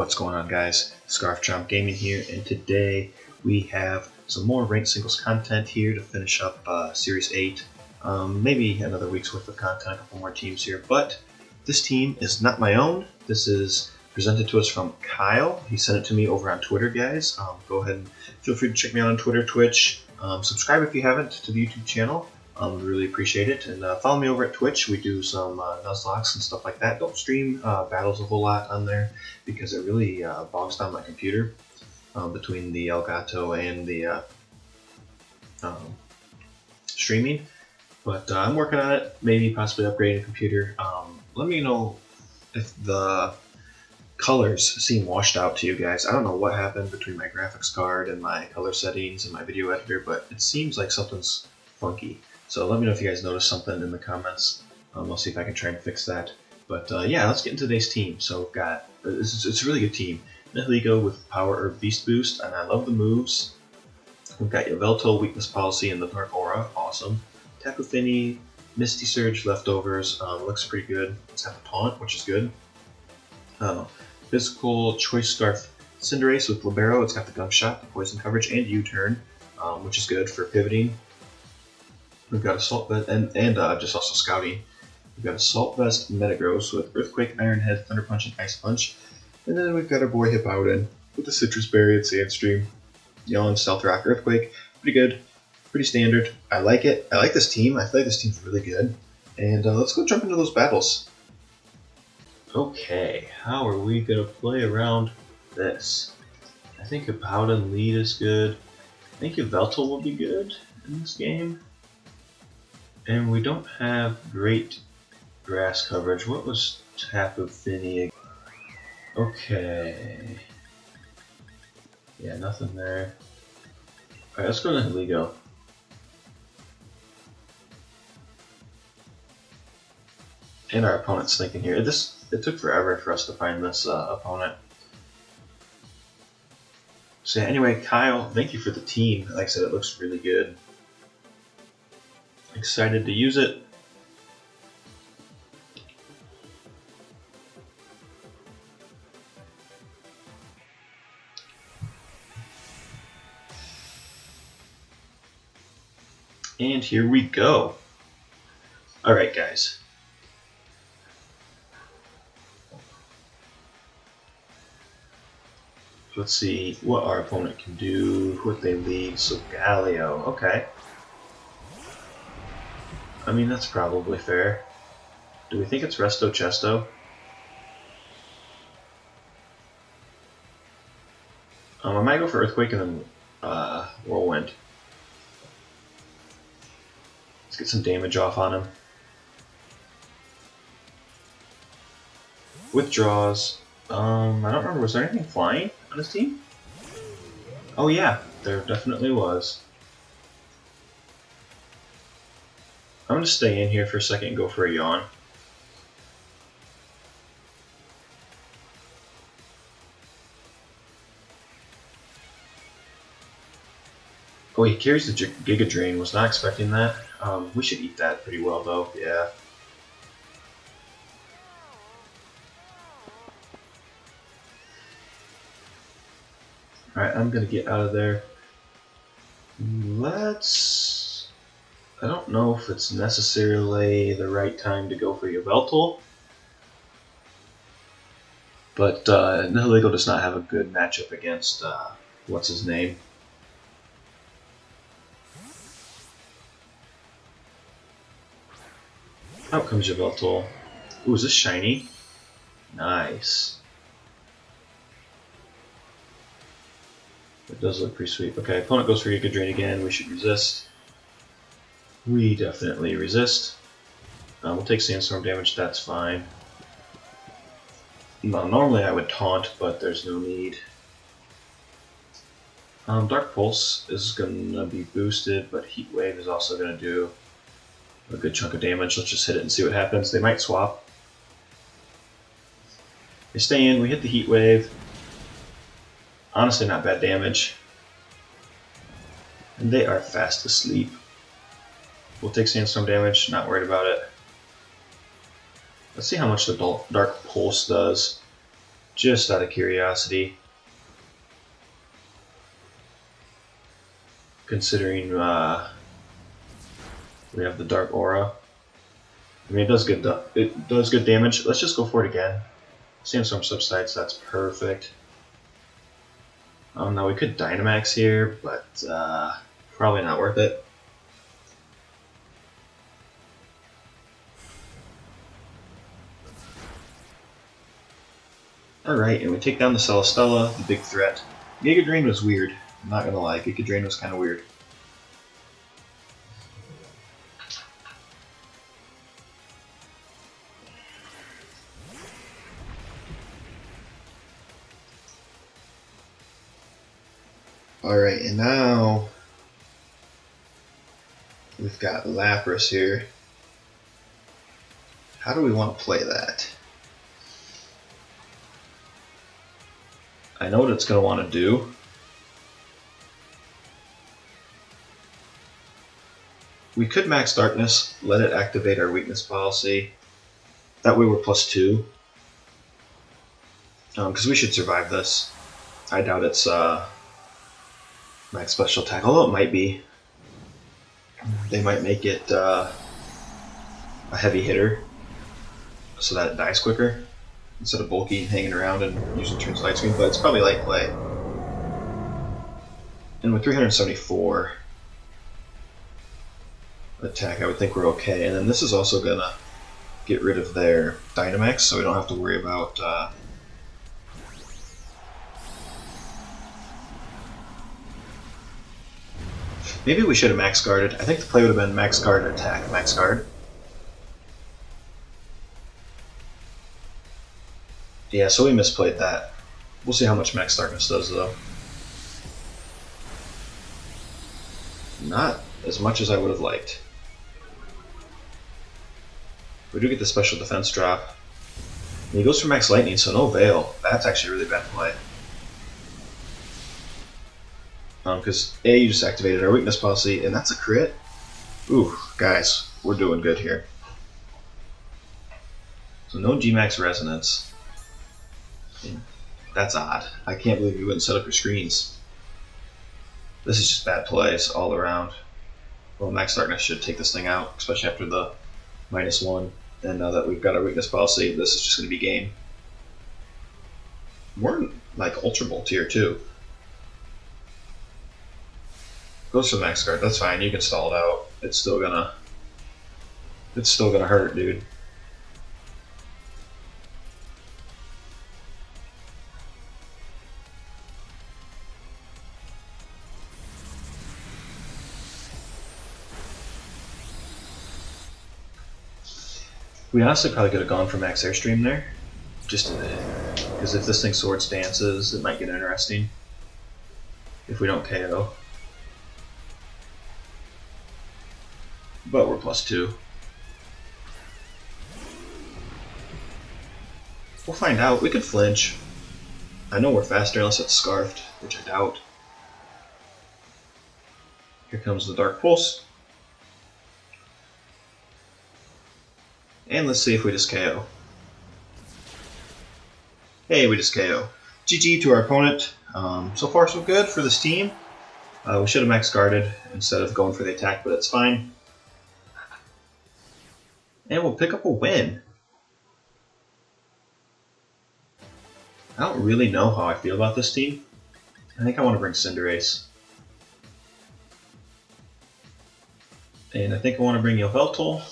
What's going on, guys? Scarf Chomp Gaming here, and today we have some more ranked singles content here to finish up Series 8. Maybe another week's worth of content, a couple more teams here, but this team is not my own. This is presented to us from Kyle. He sent it to me over on Twitter, guys. Go ahead and feel free to check me out on Twitter, Twitch. Subscribe if you haven't to the YouTube channel. Really appreciate it, and follow me over at Twitch. We do some Nuzlocke and stuff like that. Don't stream battles a whole lot on there because it really bogs down my computer between the Elgato and the streaming. But I'm working on it, maybe possibly upgrading the computer. Let me know if the colors seem washed out to you guys. I don't know what happened between my graphics card and my color settings and my video editor, but it seems like something's funky. So let me know if you guys notice something in the comments. I'll see if I can try and fix that. But yeah, let's get into today's team. So we've got, it's a really good team. Nihiligo with Power Herb Beast Boost, and I love the moves. We've got Yveltal, Weakness Policy, and the Dark Aura, awesome. Tapu Fini, Misty Surge, Leftovers, looks pretty good. It's got the Taunt, which is good. Physical Choice Scarf Cinderace with Libero, it's got the Gunk Shot, the Poison Coverage, and U-Turn, which is good for pivoting. We've got Assault Vest, and just also Scouting. We've got Assault Vest Metagross with Earthquake, Iron Head, Thunder Punch, and Ice Punch. And then we've got our boy Hippowdon with the Citrus Berry and Sandstream. Yawn, Stealth Rock, Earthquake. Pretty good. Pretty standard. I like it. I like this team. I feel like this team's really good. And let's go jump into those battles. Okay, how are we going to play around this? I think Hippowdon lead is good. I think Yveltal will be good in this game. And we don't have great grass coverage. What was Tapu Fini? Okay. Yeah, nothing there. Alright, let's go to Nihiligo. And our opponent's thinking here. It took forever for us to find this opponent. So yeah, anyway, Kyle, thank you for the team. Like I said, it looks really good. Excited to use it. And here we go. Alright, guys. Let's see what our opponent can do, what they lead. So Galio, okay. I mean, that's probably fair. Do we think it's Resto Chesto? I might go for Earthquake and then Whirlwind. Let's get some damage off on him. Withdraws. I don't remember, was there anything flying on this team? Oh yeah, there definitely was. I'm going to stay in here for a second and go for a Yawn. Oh, he carries the Giga Drain. Was not expecting that. We should eat that pretty well, though. Yeah. Alright, I'm going to get out of there. I don't know if it's necessarily the right time to go for Yveltal, but Nihiligo does not have a good matchup against, what's his name? Out comes Yveltal. Ooh, is this shiny? Nice. It does look pretty sweet. Okay, opponent goes for Giga Drain again. We should resist. We definitely resist. We'll take Sandstorm damage, that's fine. Normally I would taunt, but there's no need. Dark Pulse is going to be boosted, but Heat Wave is also going to do a good chunk of damage. Let's just hit it and see what happens. They might swap. They stay in, we hit the Heat Wave. Honestly, not bad damage. And they are fast asleep. We'll take Sandstorm damage, not worried about it. Let's see how much the Dark Pulse does. just out of curiosity. Considering we have the Dark Aura. I mean, it does good damage. Let's just go for it again. Sandstorm subsides, that's perfect. Now we could Dynamax here, but probably not worth it. Alright, and we take down the Celestella, the big threat. Giga Drain was weird. I'm not gonna lie, Giga Drain was kind of weird. Alright, and now we've got Lapras here. How do we want to play that? I know what it's going to want to do. We could Max Darkness, let it activate our weakness policy. That way we're +2. Because we should survive this. I doubt it's Max Special Attack, although it might be. They might make it a heavy hitter so that it dies quicker instead of bulky and hanging around and using turns light screen, but it's probably light play. And with 374 attack, I would think we're okay. And then this is also gonna get rid of their Dynamax, so we don't have to worry about maybe we should have max guarded. I think the play would have been max guard and attack, max guard. Yeah, so we misplayed that. We'll see how much Max Darkness does, though. Not as much as I would have liked. We do get the special defense drop. And he goes for Max Lightning, so no Veil. That's actually a really bad play. Because A, you just activated our weakness policy, and that's a crit. Ooh, guys, we're doing good here. So no G-Max Resonance. That's odd. I can't believe you wouldn't set up your screens. This is just bad plays all around. Well, Max Darkness should take this thing out, especially after the -1. And now that we've got our weakness policy, this is just going to be game. We're like Ultra Ball tier 2. Goes for the Max Guard. That's fine. You can stall it out. It's still gonna hurt, dude. We honestly probably could have gone for Max Airstream there, just because if this thing Swords Dances, it might get interesting if we don't KO. But we're +2. We'll find out. We could flinch. I know we're faster unless it's Scarfed, which I doubt. Here comes the Dark Pulse. And let's see if we just KO. Hey, we just KO. GG to our opponent. So far so good for this team. We should have max guarded instead of going for the attack, but it's fine. And we'll pick up a win. I don't really know how I feel about this team. I think I want to bring Cinderace. And I think I want to bring Yveltal.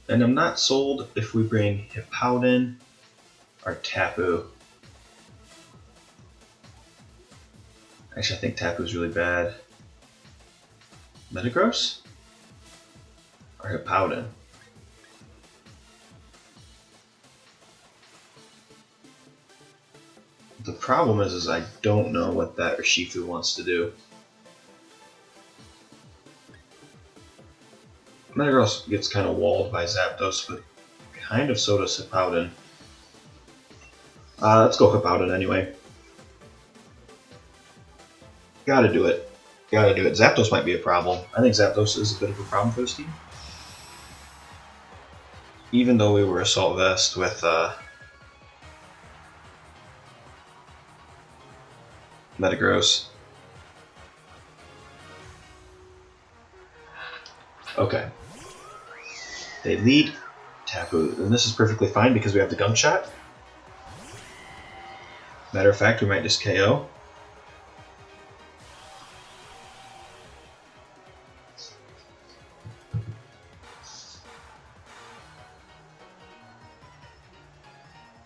And I'm not sold if we bring Hippowdon or Tapu. Actually, I think Tapu's really bad. Metagross? Or Hippowdon? The problem is I don't know what that Urshifu wants to do. Metagross gets kind of walled by Zapdos, but kind of so does Hippowdon. Let's go Hippowdon anyway. Gotta do it. Gotta do it. Zapdos might be a problem. I think Zapdos is a bit of a problem for this team. Even though we were Assault Vest with Metagross. Okay. They lead Tapu, and this is perfectly fine because we have the Gunk Shot. Matter of fact, we might just KO.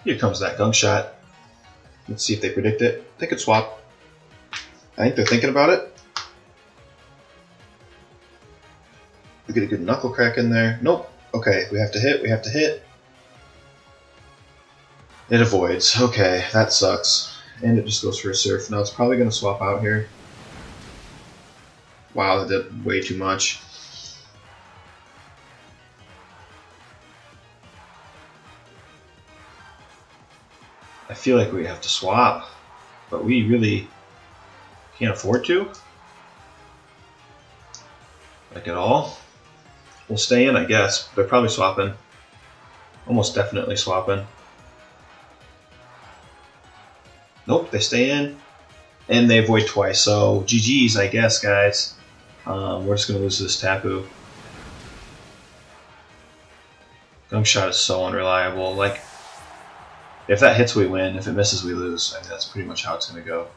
Here comes that Gunk Shot. Let's see if they predict it. They could swap. I think they're thinking about it. We get a good Knuckle Crack in there. Nope. Okay, we have to hit. We have to hit. It avoids. Okay, that sucks. And it just goes for a Surf. Now it's probably going to swap out here. Wow, that did way too much. I feel like we have to swap, but we really can't afford to. Like at all. We'll stay in, I guess. They're probably swapping. Almost definitely swapping. Nope, they stay in. And they avoid twice, so GG's, I guess, guys. We're just going to lose this Tapu. Gunk Shot is so unreliable. Like, if that hits, we win. If it misses, we lose. I mean, that's pretty much how it's going to go.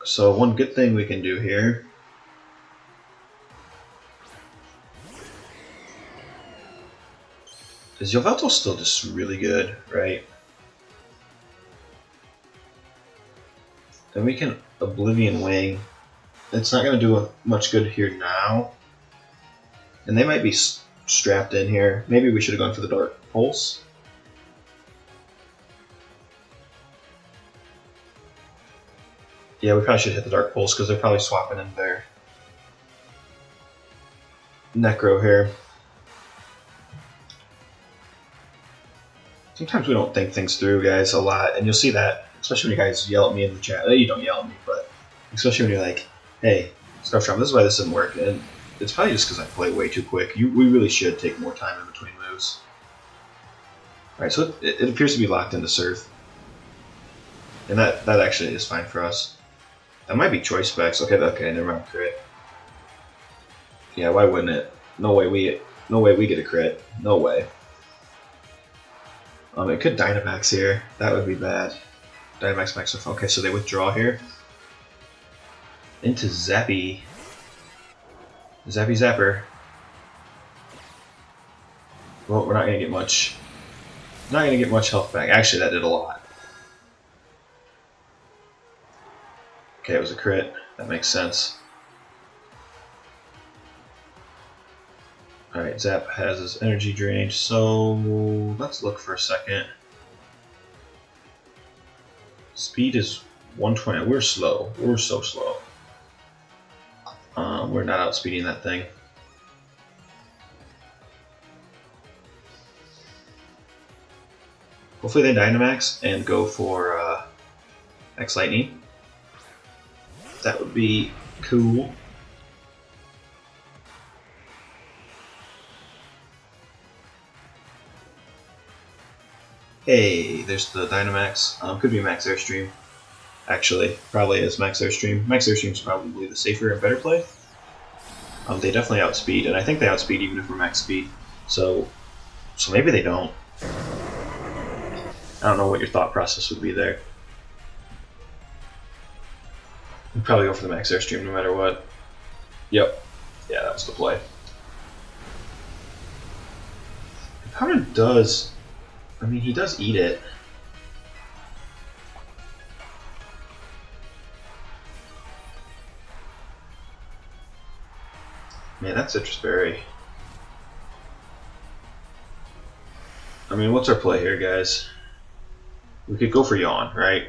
So one good thing we can do here is Yveltal still just really good, right? Then we can Oblivion Wing. It's not going to do much good here now. And they might be strapped in here. Maybe we should have gone for the Dark Pulse. Yeah, we probably should hit the Dark Pulse because they're probably swapping in their Necro here. Sometimes we don't think things through, guys, a lot. And you'll see that, especially when you guys yell at me in the chat. You don't yell at me, but especially when you're like, hey, Scarf Charm, this is why this didn't work. And it's probably just because I play way too quick. We really should take more time in between moves. Alright, so it appears to be locked into Surf. And that actually is fine for us. That might be Choice Specs. Okay, never mind. Crit. Yeah, why wouldn't it? No way we get a crit. No way. It could Dynamax here. That would be bad. Dynamax Max. Okay, so they withdraw here. Into Zappy. Zappy Zapper. Well, we're not gonna get much. Not gonna get much health back. Actually, that did a lot. Okay, it was a crit. That makes sense. Alright, Zap has his energy drained, so let's look for a second. Speed is 120. We're slow. We're so slow. We're not outspeeding that thing. Hopefully they Dynamax and go for X Lightning. That would be cool. Hey, there's the Dynamax. Could be Max Airstream. Actually, probably is Max Airstream. Max Airstream is probably the safer and better play. They definitely outspeed, and I think they outspeed even if we're max speed. So maybe they don't. I don't know what your thought process would be there. We'd probably go for the Max Airstream no matter what. Yep. Yeah, that was the play. The powder does... I mean, he does eat it. Man, that's Citrus Berry. I mean, what's our play here, guys? We could go for Yawn, right?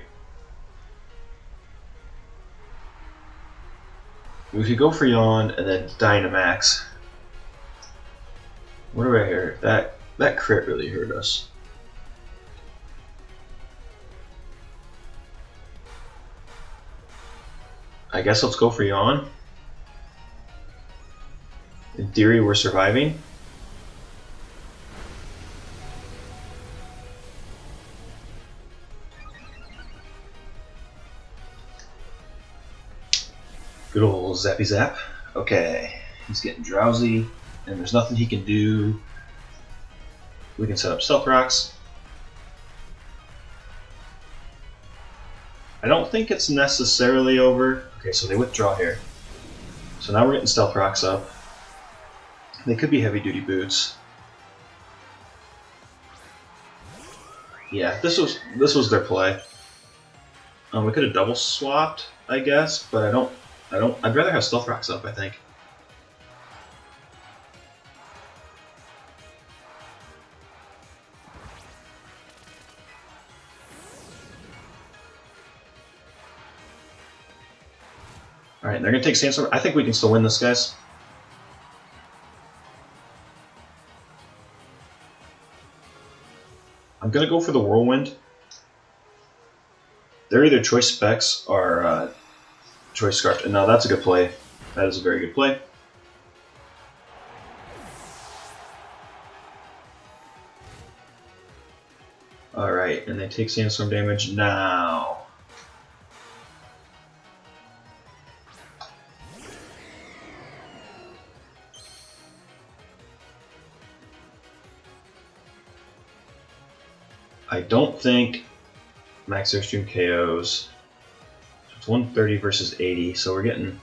We could go for Yawn and then Dynamax. What do I hear? That crit really hurt us. I guess let's go for Yawn. In theory, we're surviving. Good old Zappy Zap. Okay, he's getting drowsy, and there's nothing he can do. We can set up Stealth Rocks. I don't think it's necessarily over. Okay, so they withdraw here. So now we're getting Stealth Rocks up. They could be Heavy Duty Boots. Yeah, this was their play. We could have double swapped, I guess, but I'd rather have Stealth Rocks up, I think. Alright, they're gonna take Sandstorm. I think we can still win this, guys. I'm gonna go for the Whirlwind. They're either Choice Specs or Choice Scarf. No, that's a good play. That is a very good play. Alright, and they take Sandstorm damage now. I don't think Max Airstream KOs. It's 130 versus 80, so we're getting...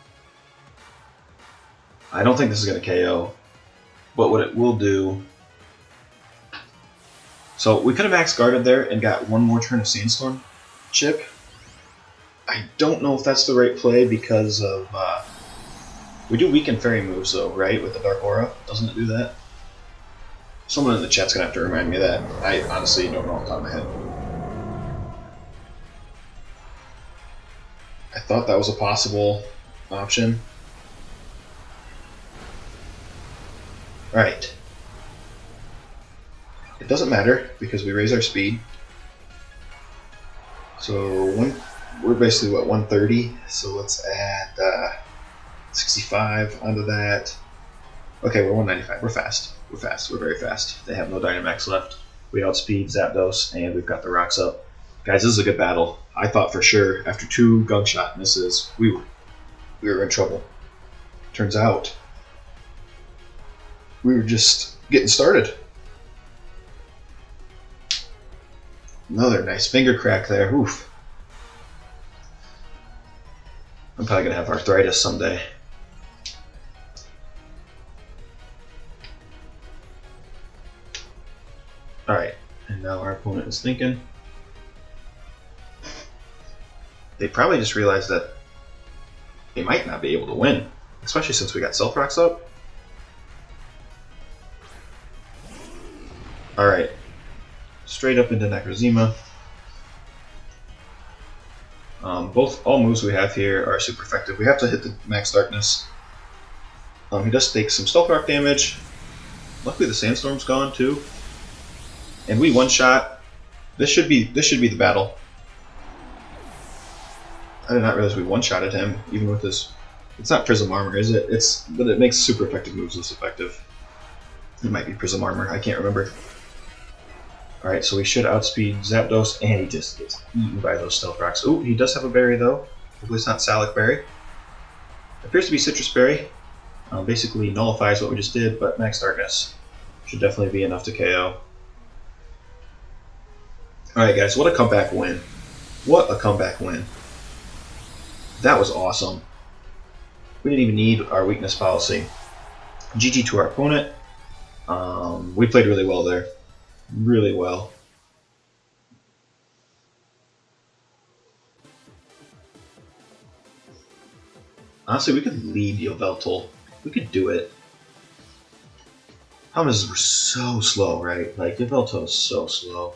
I don't think this is going to KO, but what it will do... So we could have max guarded there and got one more turn of Sandstorm chip. I don't know if that's the right play because of... we do weaken fairy moves though, right? With the Dark Aura. Doesn't it do that? Someone in the chat's going to have to remind me of that. I honestly don't know off the top of my head. I thought that was a possible option. Alright. It doesn't matter because we raise our speed. So we're basically what, 130? So let's add 65 onto that. Okay, we're 195. We're fast. We're fast. We're very fast. They have no Dynamax left. We outspeed Zapdos, and we've got the rocks up. Guys, this is a good battle. I thought for sure after 2 gunshot misses, we were in trouble. Turns out we were just getting started. Another nice finger crack there. Oof. I'm probably gonna have arthritis someday. Alright, and now our opponent is thinking. They probably just realized that they might not be able to win, especially since we got Stealth Rocks up. Alright, straight up into Necrozema. All moves we have here are super effective. We have to hit the Max Darkness. He does take some Stealth Rock damage. Luckily the Sandstorm's gone too. And we one-shot. This should be the battle. I did not realize we one-shotted him, even with this. It's not Prism Armor, is it? But it makes super effective moves less effective. It might be Prism Armor, I can't remember. Alright, so we should outspeed Zapdos, and he just gets eaten by those Stealth Rocks. Ooh, he does have a berry though. Hopefully it's not Salic Berry. Appears to be Citrus Berry. Basically nullifies what we just did, but Max Darkness should definitely be enough to KO. Alright guys, what a comeback win. What a comeback win. That was awesome. We didn't even need our weakness policy. GG to our opponent. We played really well there. Really well. Honestly, we could lead Yveltal. We could do it. Problem is, we're so slow, right? Like, Yveltal is so slow.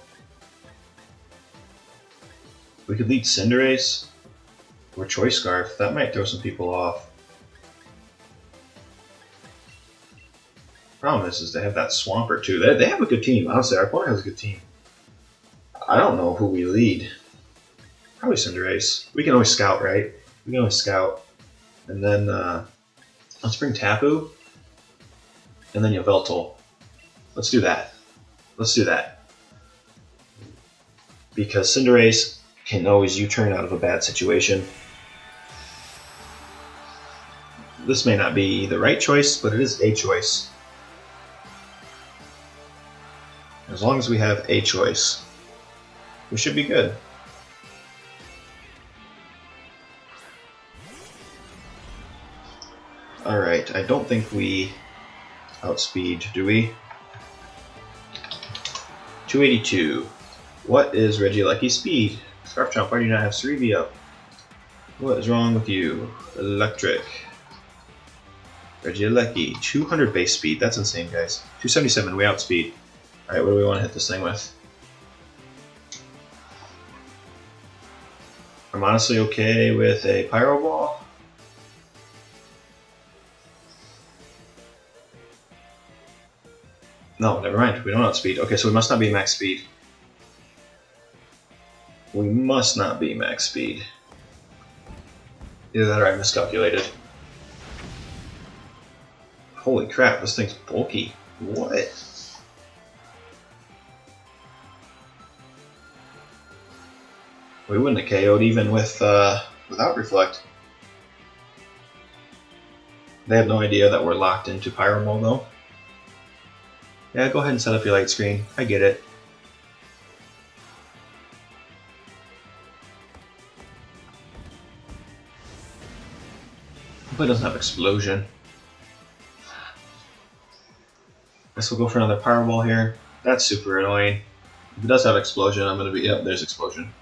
We could lead Cinderace or Choice Scarf. That might throw some people off. Problem is they have that Swampert too. They have a good team. Honestly, our opponent has a good team. I don't know who we lead. Probably Cinderace. We can always scout, right? We can always scout. And then let's bring Tapu. And then Yveltal. Let's do that. Let's do that. Because Cinderace can always U-turn out of a bad situation. This may not be the right choice, but it is a choice. As long as we have a choice, we should be good. Alright, I don't think we outspeed, do we? 282. What is Regieleki's speed? Scarf Chomp, why do you not have Cerebi up? What is wrong with you? Electric. Regieleki, 200 base speed. That's insane, guys. 277, we outspeed. Alright, what do we want to hit this thing with? I'm honestly okay with a Pyro Ball. No, never mind. We don't outspeed. Okay, so we must not be max speed. We must not be max speed. Either that or I miscalculated. Holy crap, this thing's bulky. What? We wouldn't have KO'd even with without Reflect. They have no idea that we're locked into Pyro Ball though. Yeah, go ahead and set up your light screen. I get it. But it doesn't have Explosion. Guess we'll go for another Pyro Ball here. That's super annoying. If it does have Explosion, I'm gonna be yep, there's Explosion.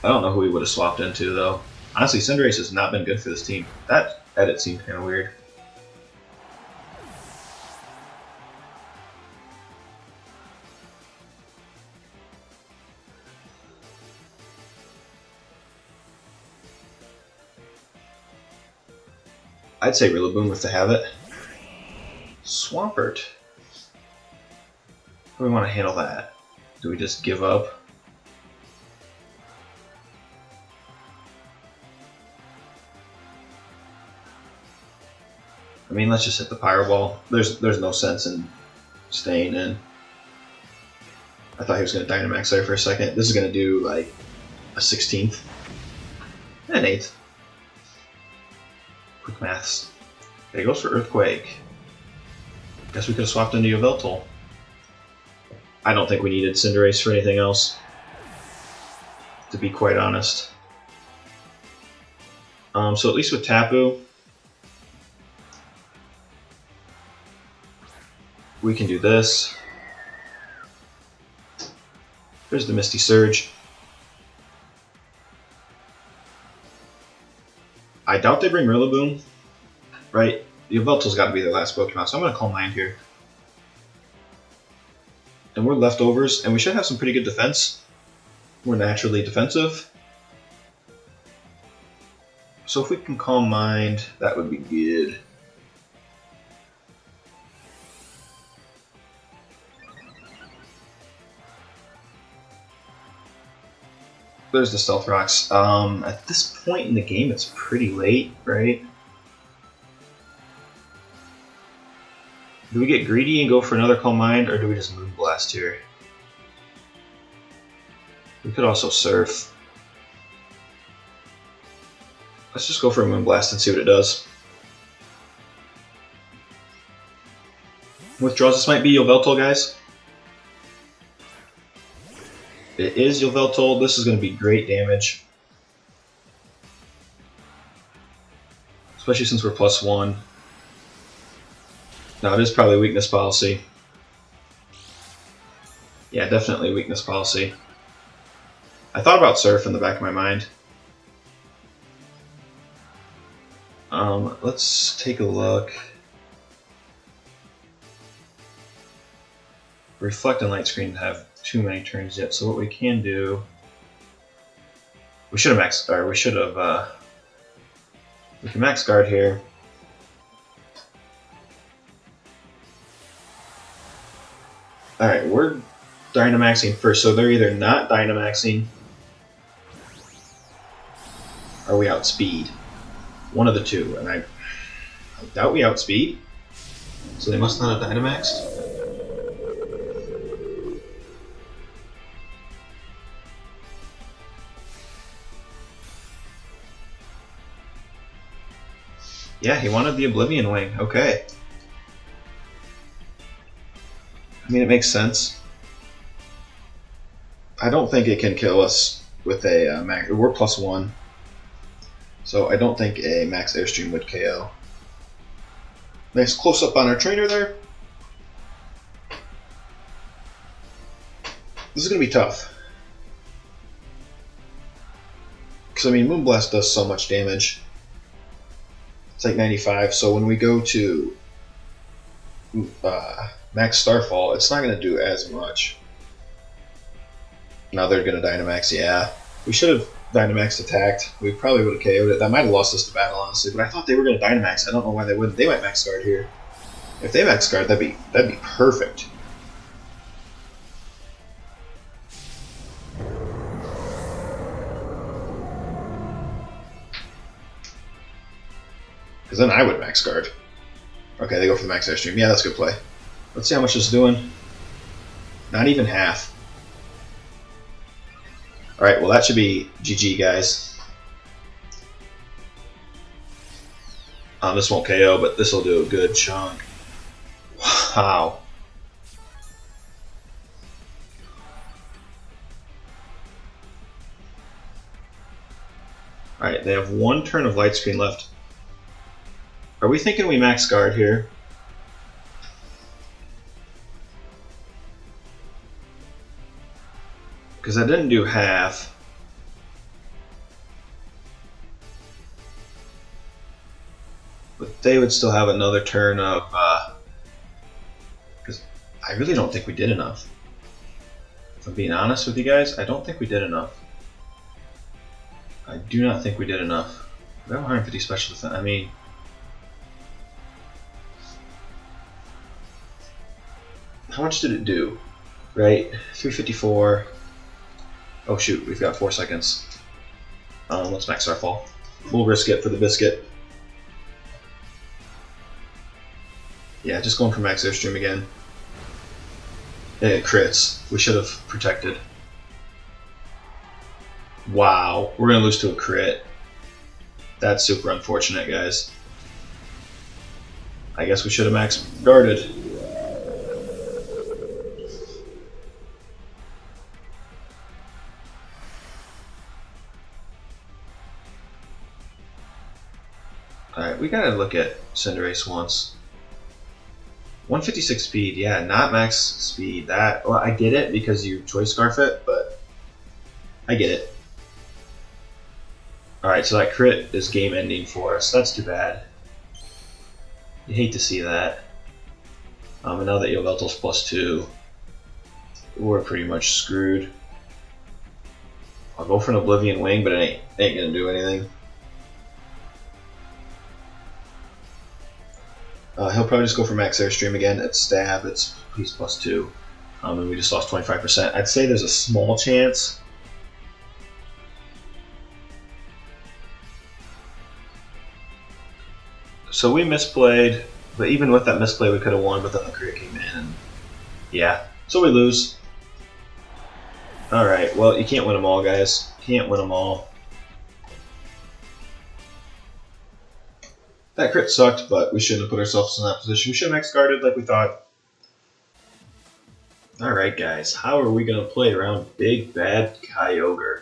I don't know who we would have swapped into though. Honestly, Cinderace has not been good for this team. That edit seemed kinda weird. I'd say Rillaboom if they have it. Swampert. How do we want to handle that? Do we just give up? I mean, let's just hit the Pyro Ball. There's no sense in staying in. I thought he was going to Dynamax there for a second. This is going to do like a 16th. An 8th. Quick maths. Okay, he goes for Earthquake. Guess we could have swapped into Yveltal. I don't think we needed Cinderace for anything else, to be quite honest. So at least with Tapu, we can do this. There's the Misty Surge. I doubt they bring Rillaboom, right? Yveltal's got to be their last Pokemon, so I'm going to Calm Mind here. And we're leftovers, and we should have some pretty good defense. We're naturally defensive. So if we can Calm Mind, that would be good. There's the Stealth Rocks. At this point in the game, it's pretty late, right? Do we get greedy and go for another Calm Mind, or do we just Moonblast here? We could also Surf. Let's just go for a Moonblast and see what it does. Withdraws, this might be Yveltal, guys. It is Yveltal. This is going to be great damage. Especially since we're +1. No, it is probably Weakness Policy. Yeah, definitely Weakness Policy. I thought about Surf in the back of my mind. Let's take a look. Reflect and Light Screen have too many turns yet, so what we can do, we should have maxed, or we can max guard here. Alright, we're Dynamaxing first, so they're either not Dynamaxing or we outspeed. One of the two, and I doubt we outspeed, so they must not have Dynamaxed. Yeah, he wanted the Oblivion Wing. Okay. I mean, it makes sense. I don't think it can kill us with a max. We're +1. So I don't think a max Airstream would KO. Nice close up on our trainer there. This is going to be tough. Because, I mean, Moonblast does so much damage. It's like 95, so when we go to Max Starfall, it's not going to do as much. Now they're going to Dynamax, yeah. We should have Dynamax attacked. We probably would have KO'd it. That might have lost us the battle, honestly, but I thought they were going to Dynamax. I don't know why they wouldn't. They might Max Guard here. If they Max Guard, that'd be perfect. Because then I would Max Guard. Okay, they go for the Max Airstream. Yeah, that's a good play. Let's see how much it's doing. Not even half. Alright, well that should be GG, guys. This won't KO, but this will do a good chunk. Wow. Alright, they have one turn of Light Screen left. Are we thinking we Max Guard here? Because I didn't do half. But they would still have another turn of... Because I really don't think we did enough. If I'm being honest with you guys, I don't think we did enough. I do not think we did enough. We have 150 special defense. I mean... How much did it do? Right? 354. Oh shoot, we've got 4 seconds. Let's Max Starfall. We'll risk it for the biscuit. Yeah, just going for Max Airstream again. It crits. We should have protected. Wow, we're going to lose to a crit. That's super unfortunate, guys. I guess we should have Max Guarded. Alright, we gotta look at Cinderace once. 156 speed, yeah, not max speed. That, well, I get it because you Choice Scarf it, but I get it. Alright, so that crit is game ending for us. That's too bad. You hate to see that. And now that Yveltal's +2, we're pretty much screwed. I'll go for an Oblivion Wing, but it ain't gonna do anything. He'll probably just go for Max Airstream again. At Stab, he's +2. And we just lost 25%. I'd say there's a small chance. So we misplayed, but even with that misplay we could have won, but then the crit came in. And yeah, so we lose. Alright, well, you can't win them all, guys. Can't win them all. That crit sucked, but we shouldn't have put ourselves in that position. We should have Max Guarded like we thought. Alright, guys, how are we going to play around Big Bad Kyogre?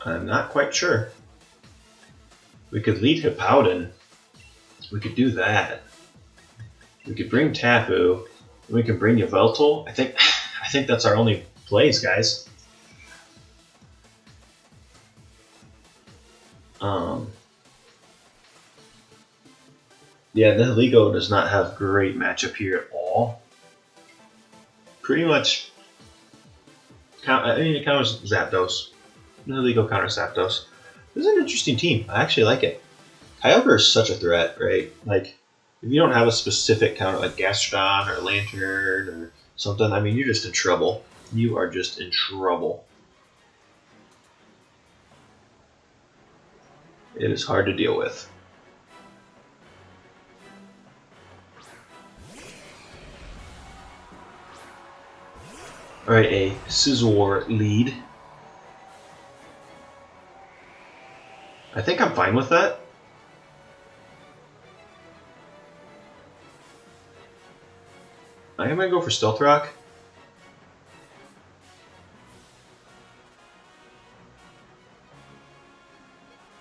I'm not quite sure. We could lead Hippowdon. We could do that. We could bring Tapu. We could bring Yveltal. I think that's our only plays, guys. Yeah, Nihilego does not have great matchup here at all. Pretty much, I mean, it counters Zapdos. Nihilego counters Zapdos. This is an interesting team. I actually like it. Kyogre is such a threat, right? Like, if you don't have a specific counter like Gastrodon or Lantern or something, I mean, you're just in trouble. You are just in trouble. It is hard to deal with. Alright, a Scizor lead. I think I'm fine with that. I am going to go for Stealth Rock.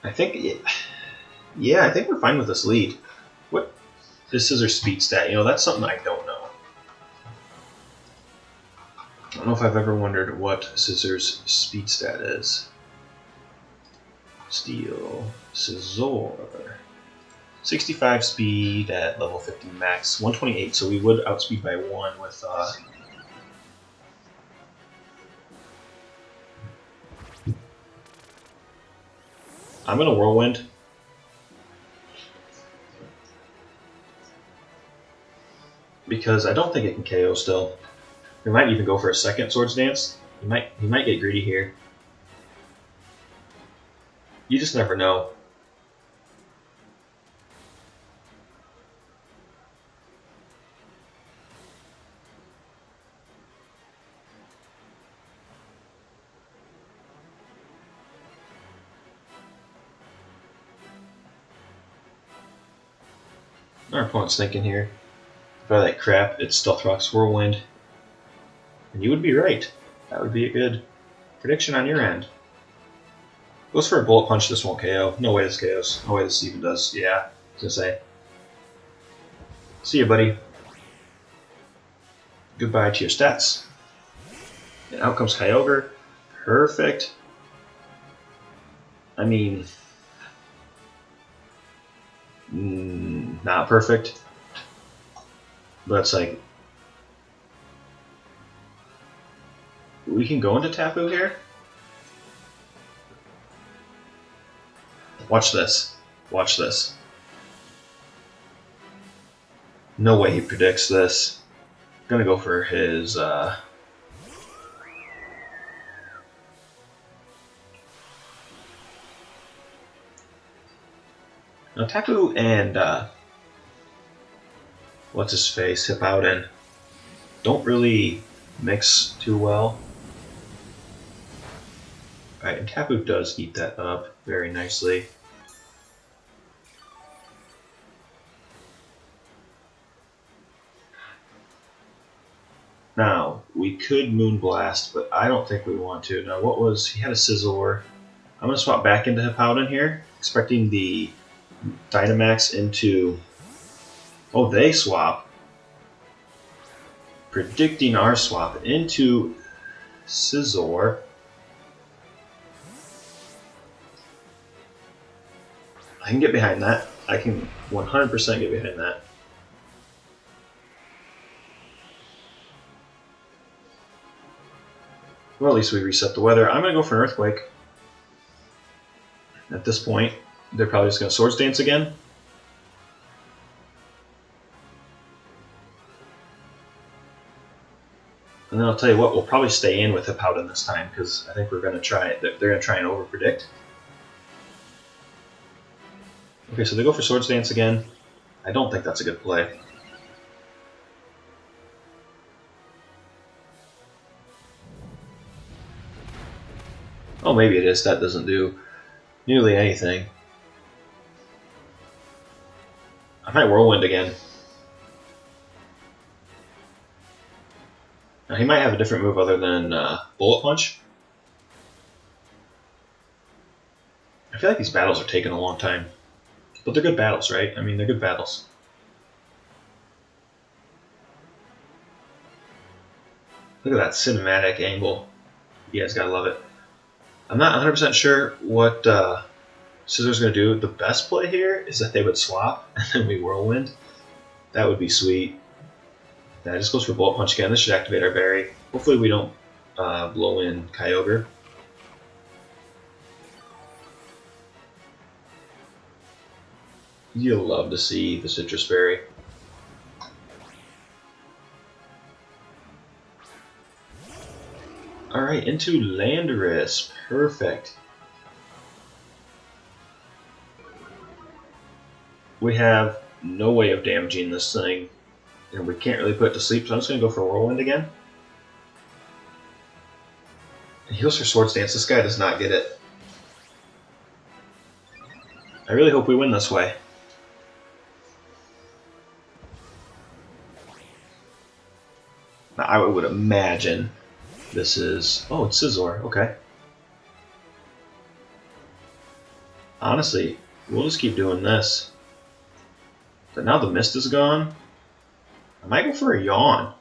I think, yeah, I think we're fine with this lead. What is Scissors' speed stat? You know, that's something I don't know. I don't know if I've ever wondered what Scissors' speed stat is. Steel Scissor. 65 speed at level 50 max, 128, so we would outspeed by 1 with I'm gonna Whirlwind. Because I don't think it can KO still. We might even go for a second Swords Dance. He might get greedy here. You just never know. Our opponent's thinking here. By that crap, it's Stealth Rock's Whirlwind. And you would be right. That would be a good prediction on your end. Goes for a Bullet Punch, this won't KO. No way this KOs. No way this even does. Yeah, I was gonna say. See you, buddy. Goodbye to your stats. And out comes Kyogre. Perfect. I mean, not perfect. But it's like, we can go into Tapu here. Watch this. Watch this. No way he predicts this. Gonna go for his now Tapu and what's his face, Hippowdon, don't really mix too well. Alright, and Tapu does eat that up very nicely. Now, we could Moonblast, but I don't think we want to. Now, what was... he had a Scizor. I'm going to swap back into Hippowdon here, expecting the Dynamax into... oh, they swap. Predicting our swap into Scizor. I can get behind that. I can 100% get behind that. Well, at least we reset the weather. I'm going to go for an Earthquake. At this point, they're probably just going to Swords Dance again. And then I'll tell you what, we'll probably stay in with Hippowdon this time, because I think we're going to try, they're going to try and over-predict. Okay, so they go for Swords Dance again. I don't think that's a good play. Oh, maybe it is. That doesn't do nearly anything. I might Whirlwind again. Now, he might have a different move other than Bullet Punch. I feel like these battles are taking a long time. But they're good battles, right? I mean, they're good battles. Look at that cinematic angle. You guys gotta love it. I'm not 100% sure what Scizor's going to do. The best play here is that they would swap and then we Whirlwind. That would be sweet. That just goes for Bullet Punch again. This should activate our berry. Hopefully we don't blow in Kyogre. You'll love to see the Citrus Berry. Alright, into Landorus. Perfect. We have no way of damaging this thing, and we can't really put it to sleep, so I'm just going to go for Whirlwind again. He goes for Swords Dance. This guy does not get it. I really hope we win this way. Now, I would imagine this is... Oh, it's Scizor. Okay. Honestly, we'll just keep doing this. But now the mist is gone. I might go for a yawn.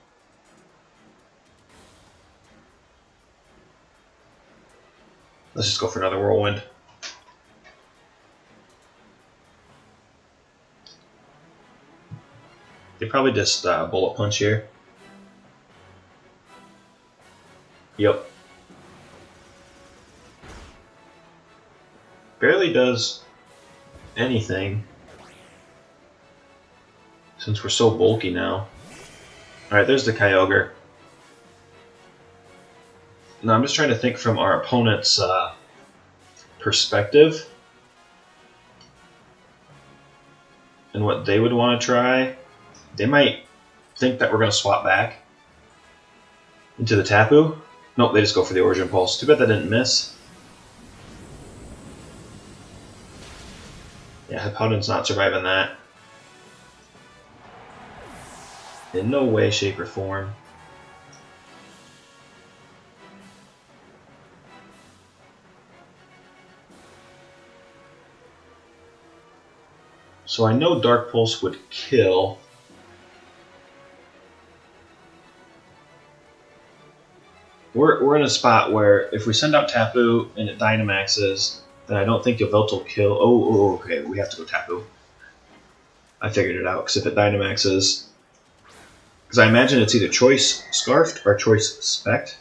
Let's just go for another whirlwind. They probably just bullet punch here. Yep. Barely does anything since we're so bulky now. Alright, there's the Kyogre. Now I'm just trying to think from our opponent's perspective and what they would want to try. They might think that we're going to swap back into the Tapu. Nope, they just go for the Origin Pulse. Too bad that didn't miss. Yeah, Hippowdon's not surviving that. In no way, shape, or form. So I know Dark Pulse would kill. We're in a spot where if we send out Tapu and it Dynamaxes, then I don't think Yveltal will kill. Oh, okay, we have to go Tapu. I figured it out, because if it Dynamaxes... Because I imagine it's either Choice Scarfed or Choice Spect.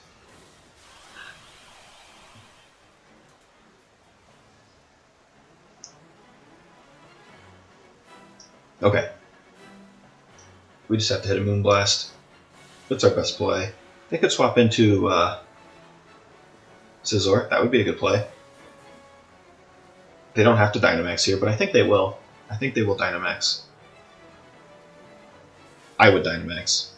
Okay. We just have to hit a Moonblast. That's our best play. They could swap into Scizor. That would be a good play. They don't have to Dynamax here, but I think they will. I think they will Dynamax. I would Dynamax.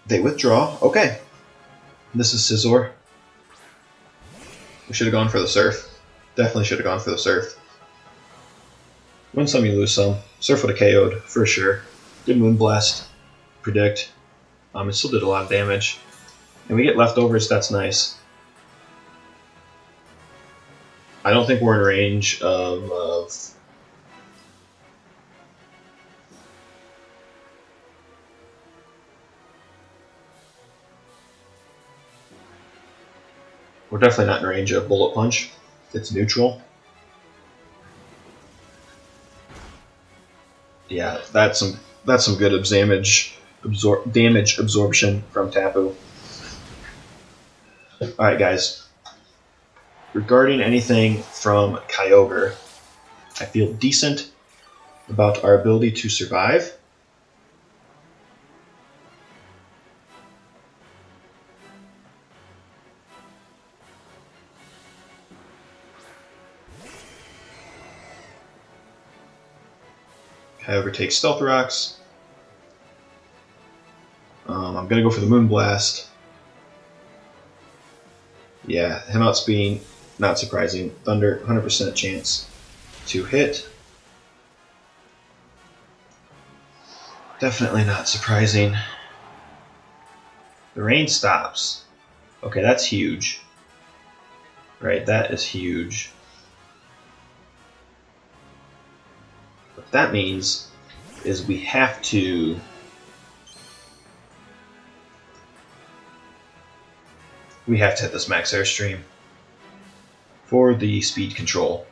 They withdraw. Okay. This is Scizor. We should have gone for the Surf. Definitely should have gone for the Surf. Win some, you lose some. Surf would have KO'd, for sure. Good Moonblast. Predict. It still did a lot of damage. And we get leftovers, that's nice. I don't think we're in range of we're definitely not in range of Bullet Punch. It's neutral. Yeah, that's some good damage absorption from Tapu. Alright guys. Regarding anything from Kyogre, I feel decent about our ability to survive. Kyogre takes Stealth Rocks. I'm going to go for the Moonblast. Yeah, him outspeeding, not surprising. Thunder, 100% chance to hit. Definitely not surprising. The rain stops. Okay, that's huge. Right, that is huge. What that means is we have to hit this max airstream for the speed control.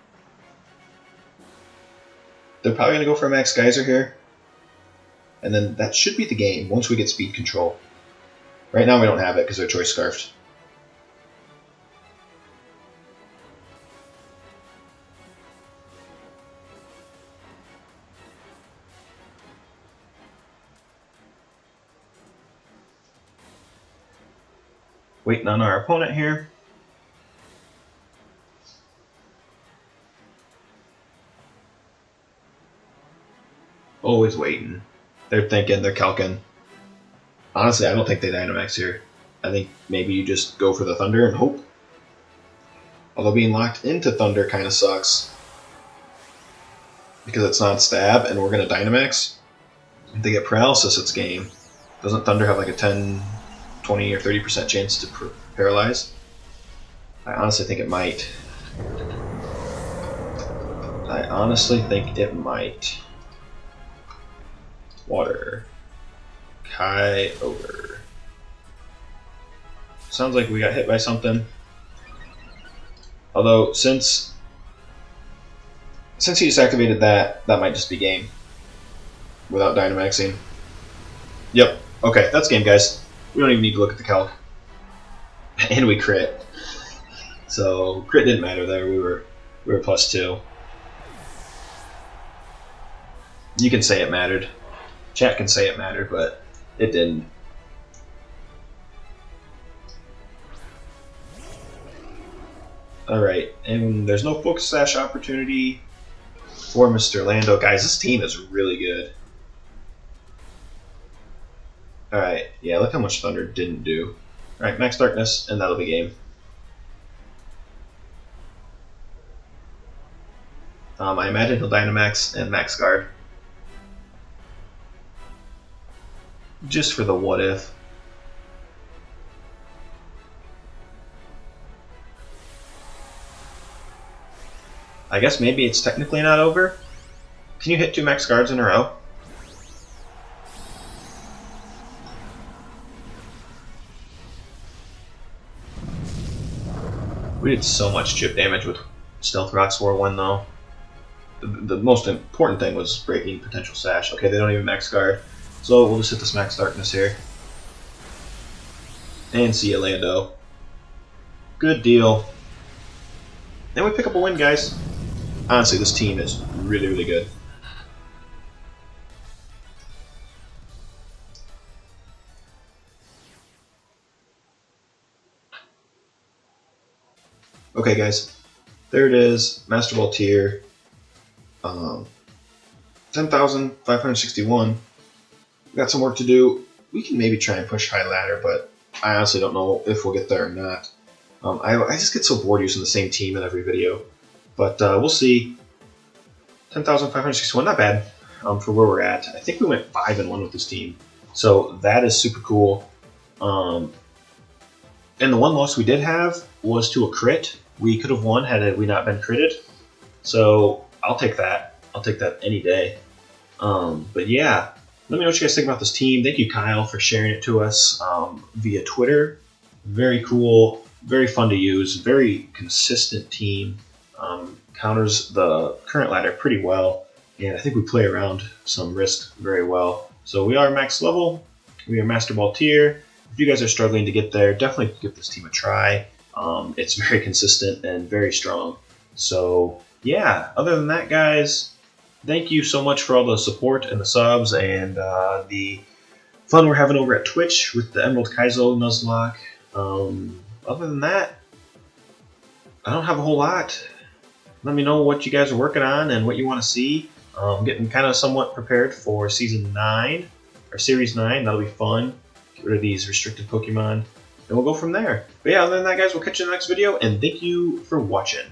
They're probably going to go for a max geyser here, and then that should be the game once we get speed control. Right now we don't have it because they're choice scarfed. Waiting on our opponent here. Always waiting. They're thinking, they're calking. Honestly, I don't think they Dynamax here. I think maybe you just go for the Thunder and hope. Although being locked into Thunder kind of sucks. Because it's not stab and we're going to Dynamax. If they get paralysis, it's game. Doesn't Thunder have like a 10, 20, or 30% chance to paralyze? I honestly think it might. I honestly think it might. Water. Kyogre. Sounds like we got hit by something. Although, since he just activated that, that might just be game. Without Dynamaxing. Yep. Okay, that's game, guys. We don't even need to look at the calc. And we crit. So, crit didn't matter there. We were +2. You can say it mattered. Chat can say it mattered, but it didn't. Alright, and there's no Focus Sash opportunity for Mr. Lando. Guys, this team is really good. Alright, yeah, look how much Thunder didn't do. Alright, Max Darkness, and that'll be game. I imagine he'll Dynamax and Max Guard. Just for the what if. I guess maybe it's technically not over. Can you hit 2 Max Guards in a row? We did so much chip damage with Stealth Rocks War 1 though. The most important thing was breaking potential Sash. Okay, they don't even Max Guard. So we'll just hit this Max Darkness here. And see ya, Lando. Good deal. And we pick up a win, guys. Honestly, this team is really, really good. Okay, guys. There it is. Masterball tier. 10,561. We got some work to do. We can maybe try and push high ladder, but I honestly don't know if we'll get there or not. I just get so bored using the same team in every video. But we'll see. 10,561, not bad for where we're at. I think we went 5-1 with this team. So that is super cool. And the one loss we did have was to a crit. We could have won had we not been critted. So I'll take that. I'll take that any day. But yeah, let me know what you guys think about this team. Thank you, Kyle, for sharing it to us via Twitter. Very cool, very fun to use, very consistent team. Counters the current ladder pretty well, and I think we play around some risk very well. So we are max level, we are Master Ball tier. If you guys are struggling to get there, definitely give this team a try. It's very consistent and very strong. So yeah, other than that, guys, thank you so much for all the support and the subs and the fun we're having over at Twitch with the Emerald Kaizo Nuzlocke. Other than that, I don't have a whole lot. Let me know what you guys are working on and what you want to see. Getting kind of somewhat prepared for Season 9, or Series 9. That'll be fun. Get rid of these restricted Pokemon, and we'll go from there. But yeah, other than that, guys, we'll catch you in the next video, and thank you for watching.